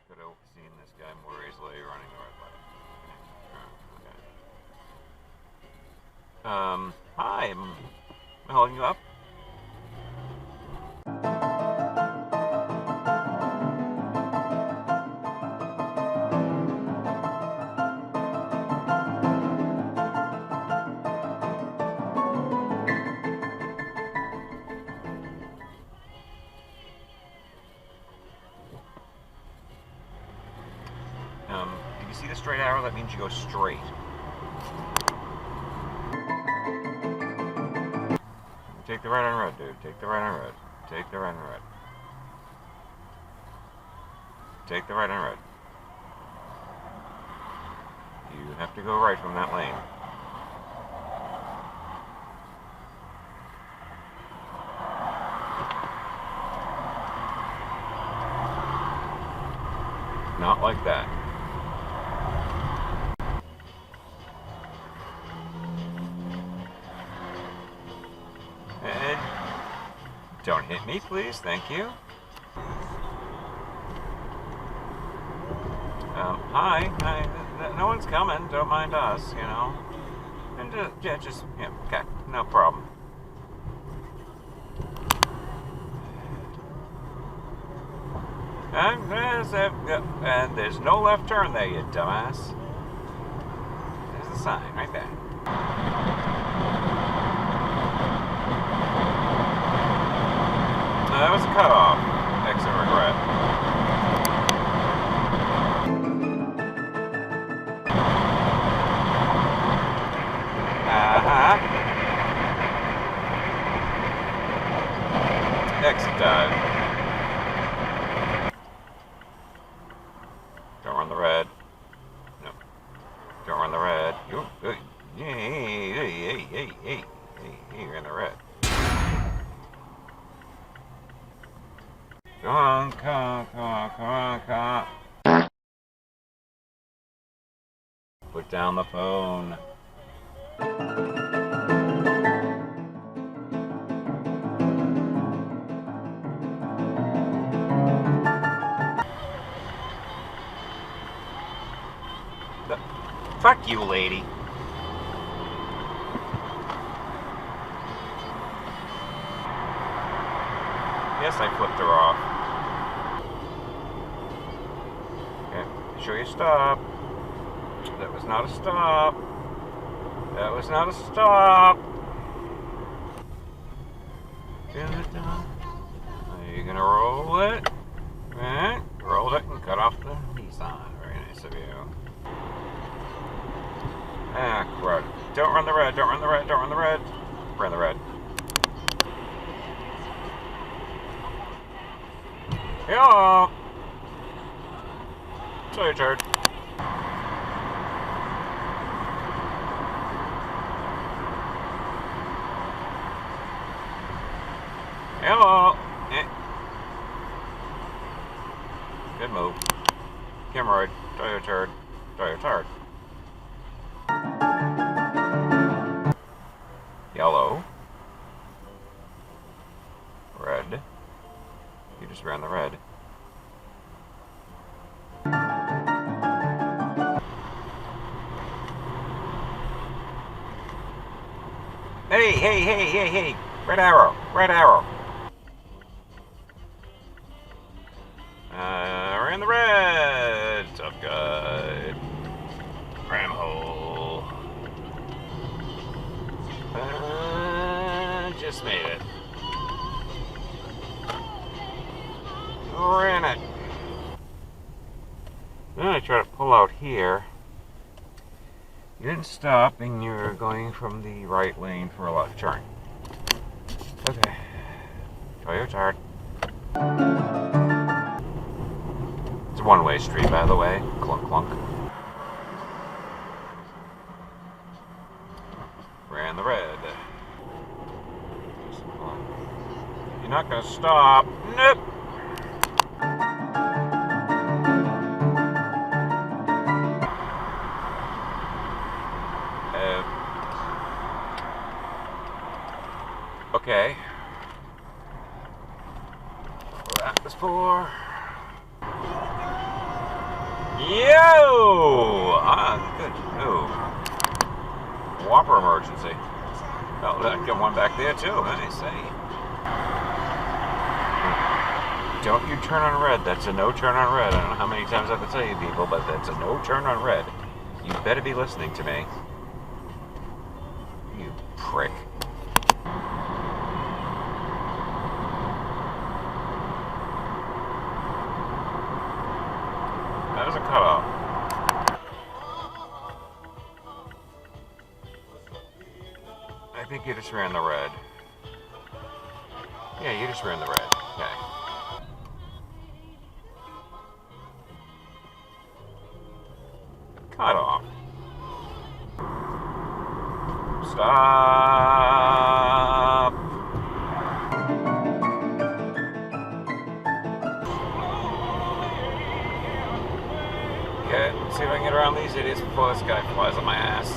could have seen this guy more easily running the red light. Okay. Hi, am I holding you up? If you see the straight arrow, that means you go straight. Take the right on red, dude. Take the right on red. Take the right on red. Take the right on red. You have to go right from that lane. Not like that. And don't hit me, please. Thank you. Hi. No one's coming. Don't mind us, you know. And yeah, okay. No problem. And there's no left turn there, you dumbass. There's the sign right there. That was a cutoff. Exit regret. Exit dive. Don't run the red. No. Don't run the red. Hey, you're in the red. Come on. Put down the phone. Fuck you, lady. Yes, I flipped her off. Okay, sure you stop. That was not a stop. That was not a stop. Are you gonna roll it? Eh? Roll it and cut off the Nissan. Very nice of you. Ah, crud. Don't run the red, don't run the red, don't run the red. Run the red. Hello! So your turn. Hello! Good move. Hemorrhoid. Draw your turd. Draw your turd. Yellow. Red. You just ran the red. Hey! Red arrow! Red arrow! Ran the red! Tough guy. Ram hole. Just made it. Ran it. Then I try to pull out here. You didn't stop, and you're going from the right lane for a left turn. Okay. Try your turn. It's a one-way street, by the way. Clunk, clunk. Ran the red. You're not gonna stop. Nope. Okay. That was for. good. Ooh. Whopper emergency. Oh, that got one back there too. I see. Don't you turn on red. That's a no turn on red. I don't know how many times I have to tell you people, but that's a no turn on red. You better be listening to me. You prick. That is a cutoff. I think you just ran the red. Yeah, you just ran the red. Okay. Cutoff. Stop. Okay, let's see if I can get around these idiots before this guy flies on my ass.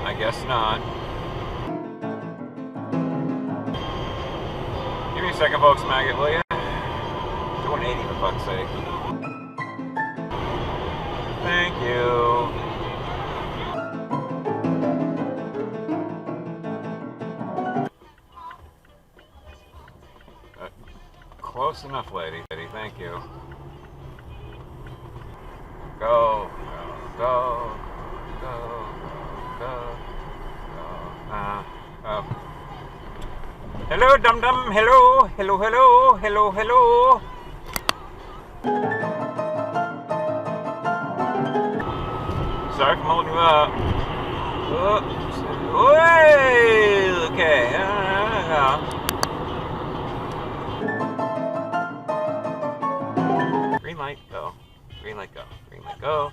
I guess not. Give me a second, folks, maggot, will ya? Do 180 for fuck's sake. Thank you. Close enough, lady. Thank you. Go, go, go, go, go. Hello, dum dum. Hello, hello, hello, hello, hello. Sorry for holding you up. Okay. Green light, go. Green light, go. Green light, go.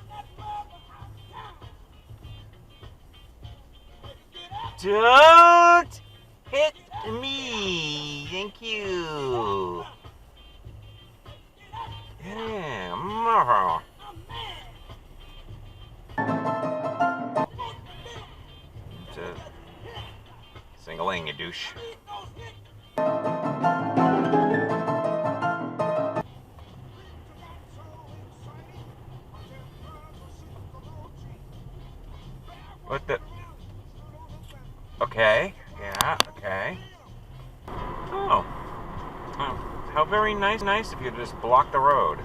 Don't hit me. Thank you. Yeah. Sing-a-ling, you douche. What the? Okay. Yeah. Okay. Oh. How very nice of you to just block the road.